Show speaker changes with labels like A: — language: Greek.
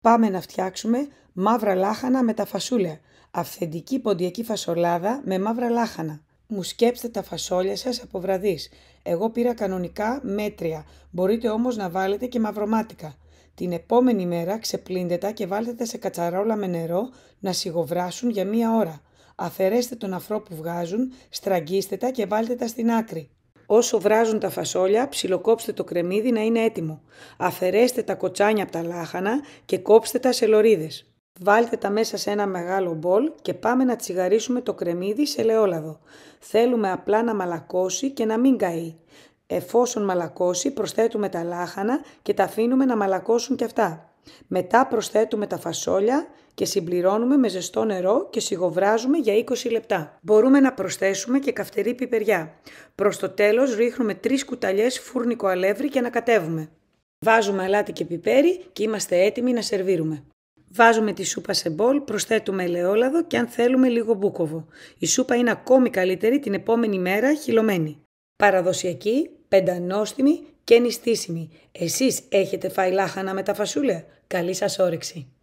A: Πάμε να φτιάξουμε μαύρα λάχανα με τα φασούλια. Αυθεντική ποντιακή φασολάδα με μαύρα λάχανα. Μουσκέψτε τα φασόλια σας από βραδείς. Εγώ πήρα κανονικά μέτρια, μπορείτε όμως να βάλετε και μαυρομάτικα. Την επόμενη μέρα ξεπλύντε τα και βάλτε τα σε κατσαρόλα με νερό να σιγοβράσουν για 1 ώρα. Αφαιρέστε τον αφρό που βγάζουν, στραγγίστε τα και βάλτε τα στην άκρη. Όσο βράζουν τα φασόλια, ψιλοκόψτε το κρεμμύδι να είναι έτοιμο. Αφαιρέστε τα κοτσάνια από τα λάχανα και κόψτε τα σε λωρίδες. Βάλτε τα μέσα σε ένα μεγάλο μπολ και πάμε να τσιγαρίσουμε το κρεμμύδι σε ελαιόλαδο. Θέλουμε απλά να μαλακώσει και να μην καεί. Εφόσον μαλακώσει, προσθέτουμε τα λάχανα και τα αφήνουμε να μαλακώσουν και αυτά. Μετά προσθέτουμε τα φασόλια και συμπληρώνουμε με ζεστό νερό και σιγοβράζουμε για 20 λεπτά. Μπορούμε να προσθέσουμε και καυτερή πιπεριά. Προς το τέλος ρίχνουμε 3 κουταλιές φούρνικο αλεύρι και ανακατεύουμε. Βάζουμε αλάτι και πιπέρι και είμαστε έτοιμοι να σερβίρουμε. Βάζουμε τη σούπα σε μπολ, προσθέτουμε ελαιόλαδο και αν θέλουμε λίγο μπούκοβο. Η σούπα είναι ακόμη καλύτερη την επόμενη μέρα χυλωμένη. Παραδοσιακή, πεντανόστιμη και νηστίσιμη. Εσείς έχετε φάει λάχανα με τα φασούλια? Καλή σας όρεξη!